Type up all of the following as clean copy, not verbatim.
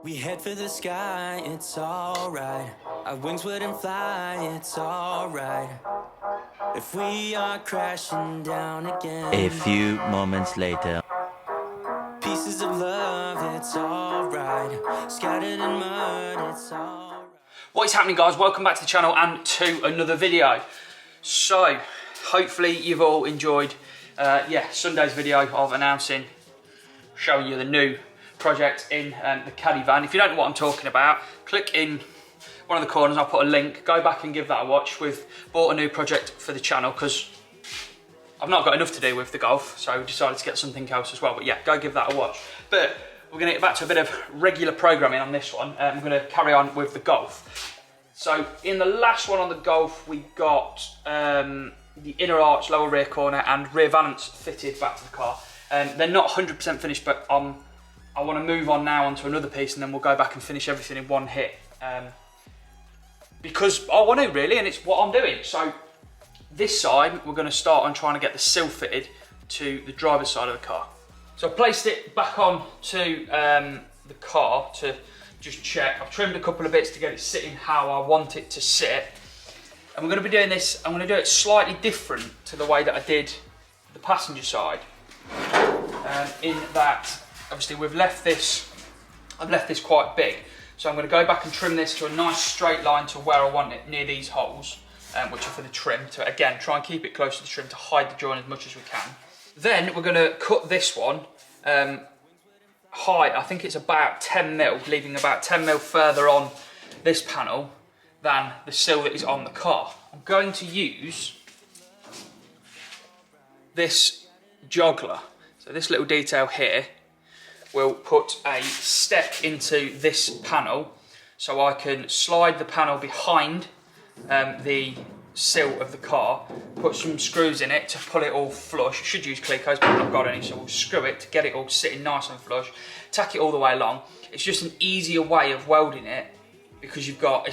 We head for the sky, it's alright. Our wings wouldn't fly, it's alright. If we are crashing down again. A few moments later. Pieces of love, it's alright. Scattered in mud, it's alright. What is happening, guys? Welcome back to the channel and to another video. So, hopefully you've all enjoyed Sunday's video of announcing, showing you the new project in the caddy van. If you don't know what I'm talking about, click in one of the corners, I'll put a link, go back and give that a watch. We've bought a new project for the channel because I've not got enough to do with the Golf, so we decided to get something else as well. But yeah, go give that a watch. But we're going to get back to a bit of regular programming on this one. We're going to carry on with the Golf. So in the last one on the Golf, we got the inner arch, lower rear corner and rear valance fitted back to the car. They're not 100% finished, but I want to move on now onto another piece and then we'll go back and finish everything in one hit. Because I want to really, and it's what I'm doing. So this side, we're going to start on trying to get the sill fitted to the driver's side of the car. So I placed it back on to the car to just check. I've trimmed a couple of bits to get it sitting how I want it to sit. And we're going to be doing this, I'm going to do it slightly different to the way that I did the passenger side. In that, obviously I've left this quite big. So I'm going to go back and trim this to a nice straight line to where I want it, near these holes, which are for the trim, to again try and keep it close to the trim to hide the joint as much as we can. Then we're going to cut this one high, I think it's about 10 mil, leaving about 10 mil further on this panel than the sill that is on the car. I'm going to use this joggler, so this little detail here will put a step into this panel so I can slide the panel behind the sill of the car, put some screws in it to pull it all flush. I should use Clecos, but I've not got any, so we'll screw it to get it all sitting nice and flush, tack it all the way along. It's just an easier way of welding it because you've got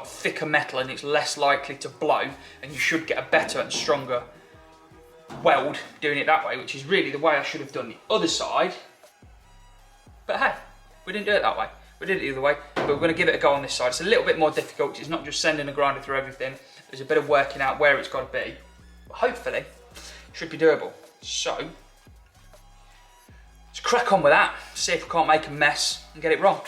thicker metal and it's less likely to blow, and you should get a better and stronger weld doing it that way, which is really the way I should have done the other side. But hey, we didn't do it that way. We did it the other way, but we're going to give it a go on this side. It's a little bit more difficult because it's not just sending a grinder through everything. There's a bit of working out where it's got to be, but hopefully it should be doable. So let's crack on with that, see if we can't make a mess and get it wrong.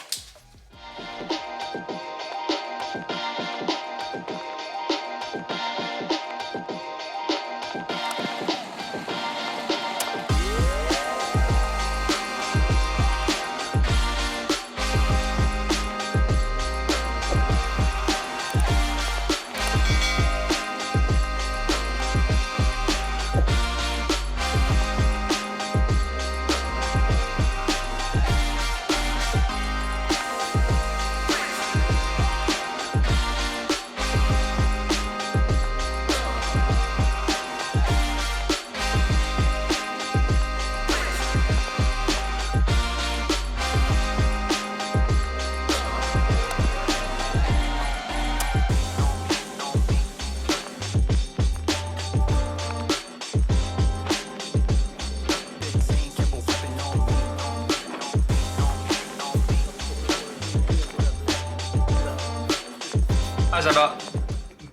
As ever,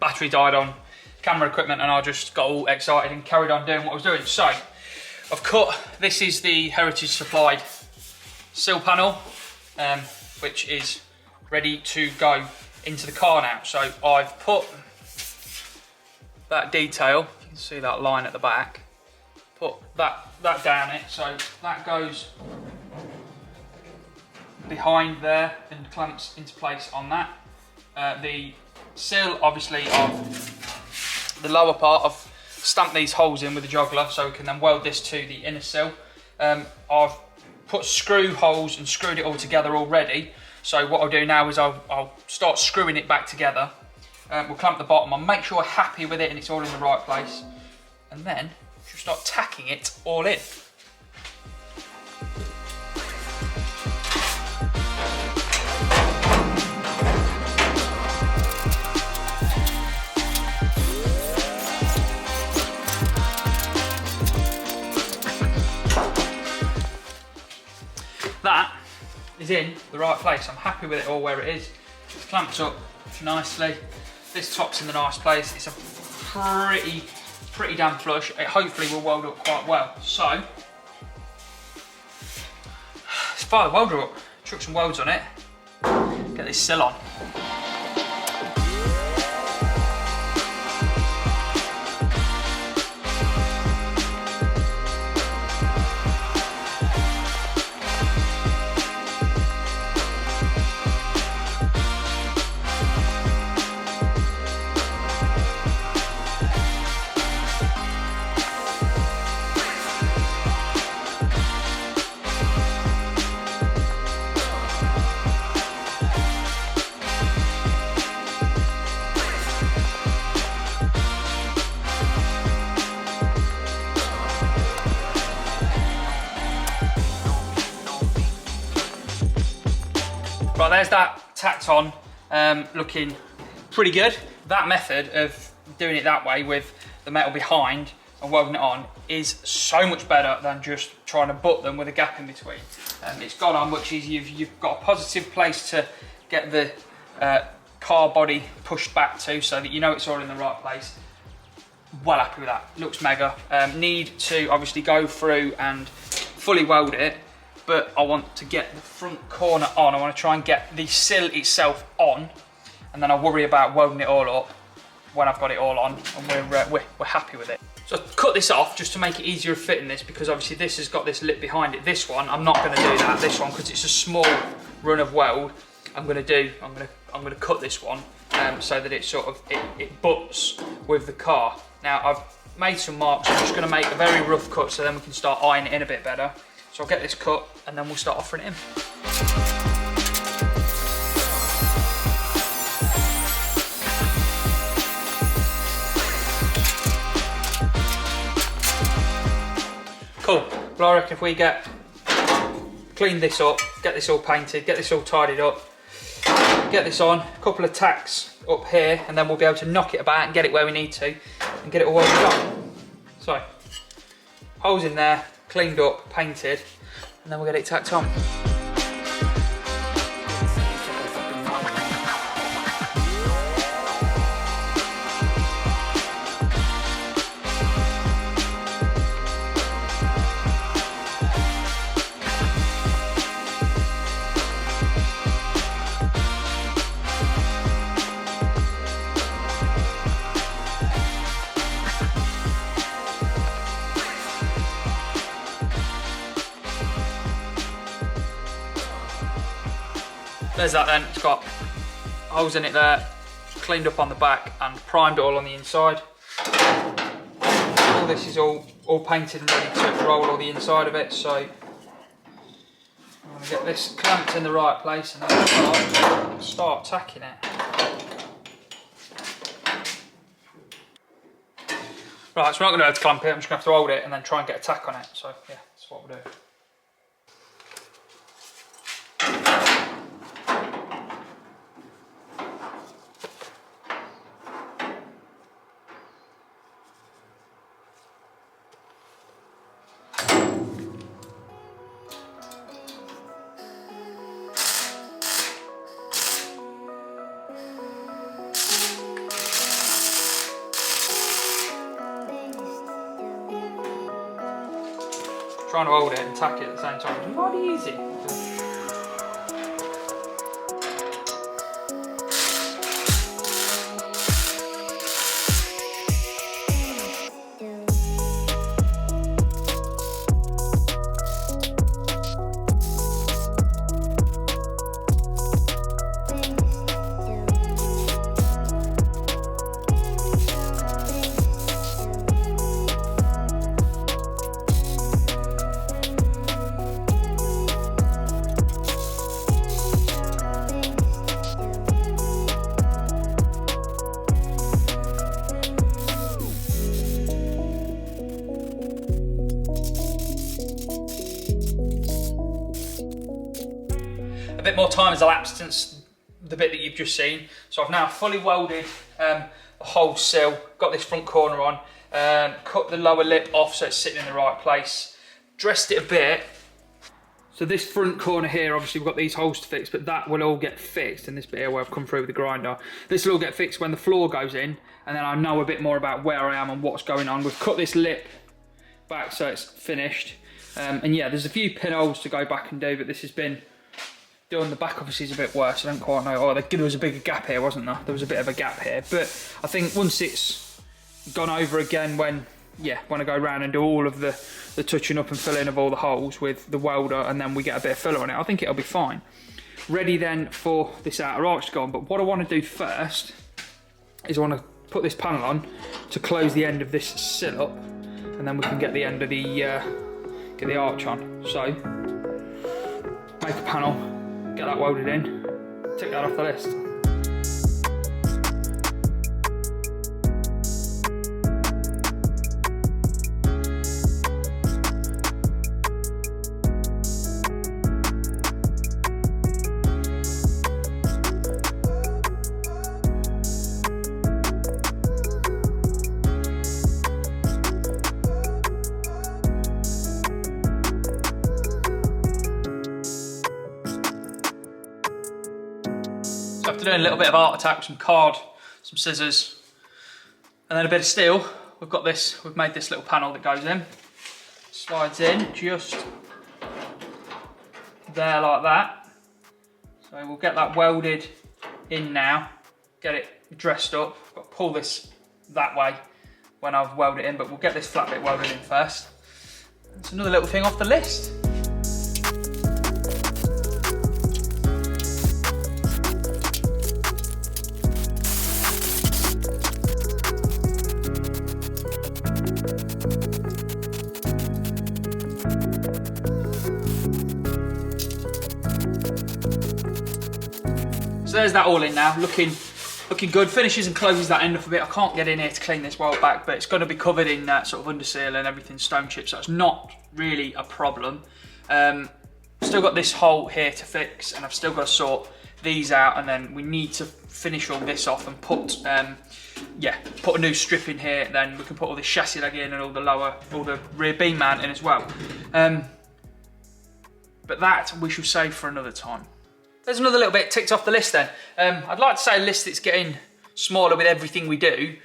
battery died on camera equipment and I just got all excited and carried on doing what I was doing. So, I've cut, this is the Heritage supplied sill panel, which is ready to go into the car now. So I've put that detail, you can see that line at the back, put that down it, so that goes behind there and clamps into place on that. The sill, obviously, of the lower part, I've stamped these holes in with the joggler so we can then weld this to the inner sill. I've put screw holes and screwed it all together already. So what I'll do now is I'll start screwing it back together. We'll clamp the bottom. I'll make sure we're happy with it and it's all in the right place. And then we'll start tacking it all in. is in the right place. I'm happy with it all where it is. It's clamped up nicely. This top's in the nice place. It's a pretty damn flush. It hopefully will weld up quite well. So, let's fire the welder up. Chuck some welds on it. Get this sill on. Right, there's that tacked on, looking pretty good. That method of doing it that way with the metal behind and welding it on is so much better than just trying to butt them with a gap in between. It's gone on much easier. You've got a positive place to get the car body pushed back to so that you know it's all in the right place. Well happy with that, looks mega. Need to obviously go through and fully weld it, but I want to get the front corner on. I want to try and get the sill itself on, and then I'll worry about welding it all up when I've got it all on and we're happy with it. So I've cut this off just to make it easier of fitting this, because obviously this has got this lip behind it. This one, I'm not going to do that. This one, because it's a small run of weld, I'm going to cut this one so that it butts with the car. Now I've made some marks. I'm just going to make a very rough cut so then we can start eyeing it in a bit better. So I'll get this cut and then we'll start offering it in. Cool. Well, I reckon if we clean this up, get this all painted, get this all tidied up, get this on, a couple of tacks up here, and then we'll be able to knock it about and get it where we need to and get it all welded on. So, holes in there, cleaned up, painted, and then we'll get it tacked on. There's that then, it's got holes in it there, cleaned up on the back and primed it all on the inside. All this is all painted and ready to roll all the inside of it, so I'm going to get this clamped in the right place and then start tacking it. Right, so we're not going to be able to clamp it, I'm just going to have to hold it and then try and get a tack on it, so yeah, that's what we'll do. Trying to hold it and tack it at the same time is not easy. A bit more time has elapsed since the bit that you've just seen. So I've now fully welded the whole sill, got this front corner on, cut the lower lip off so it's sitting in the right place, dressed it a bit So this front corner here, obviously we've got these holes to fix, but that will all get fixed, and this bit here where I've come through with the grinder, this will all get fixed when the floor goes in, and then I know a bit more about where I am and what's going on. We've cut this lip back so it's finished, and yeah, there's a few pinholes to go back and do, but this has been done. The back obviously is a bit worse, I don't quite know. Oh, there was a bigger gap here, wasn't there? There was a bit of a gap here, but I think once it's gone over again, when I go around and do all of the touching up and filling of all the holes with the welder, and then we get a bit of filler on it, I think it'll be fine. Ready then for this outer arch to go on, but what I want to do first is I want to put this panel on to close the end of this sill up, and then we can get the end of the arch on. So, make a panel, get that welded in, tick that off the list. So after doing a little bit of art attack, some card, some scissors, and then a bit of steel, we've made this little panel that goes in, slides in just there like that. So we'll get that welded in now, get it dressed up. I've got to pull this that way when I've welded it in, but we'll get this flat bit welded in first. It's another little thing off the list. So there's that all in now, looking good. Finishes and closes that end off a bit. I can't get in here to clean this weld back, but it's going to be covered in sort of under seal and everything stone chips, so it's not really a problem. Still got this hole here to fix, and I've still got to sort these out, and then we need to finish all this off and put a new strip in here. Then we can put all the chassis leg in and all the rear beam mount in as well. But that we shall save for another time. There's another little bit ticked off the list then. I'd like to say a list that's getting smaller with everything we do,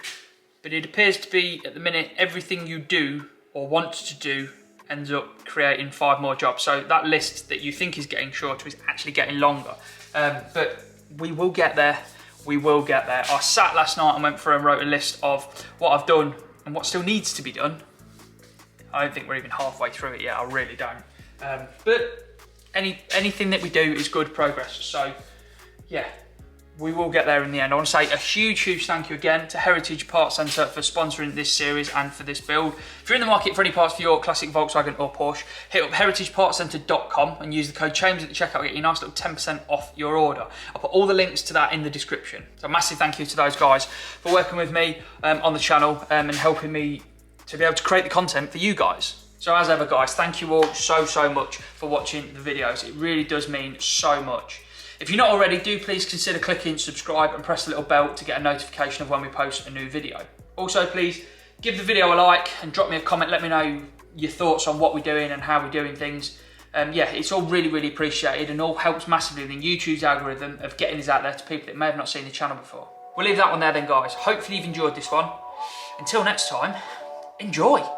but it appears to be, at the minute, everything you do or want to do ends up creating 5 more jobs. So that list that you think is getting shorter is actually getting longer. But we will get there, we will get there. I sat last night and went through and wrote a list of what I've done and what still needs to be done. I don't think we're even halfway through it yet, I really don't. But anything that we do is good progress. So yeah, we will get there in the end. I want to say a huge thank you again to Heritage Parts Centre for sponsoring this series and for this build. If you're in the market for any parts for your classic Volkswagen or Porsche, hit up heritagepartscentre.com and use the code CHAMBERS at the checkout to get you a nice little 10% off your order. I'll put all the links to that in the description. So a massive thank you to those guys for working with me on the channel and helping me to be able to create the content for you guys. So as ever guys, thank you all so much for watching the videos. It really does mean so much. If you're not already, do please consider clicking subscribe and press the little bell to get a notification of when we post a new video. Also please give the video a like and drop me a comment. Let me know your thoughts on what we're doing and how we're doing things. Yeah, it's all really appreciated and all helps massively in YouTube's algorithm of getting this out there to people that may have not seen the channel before. We'll leave that one there then guys. Hopefully you've enjoyed this one. Until next time, enjoy.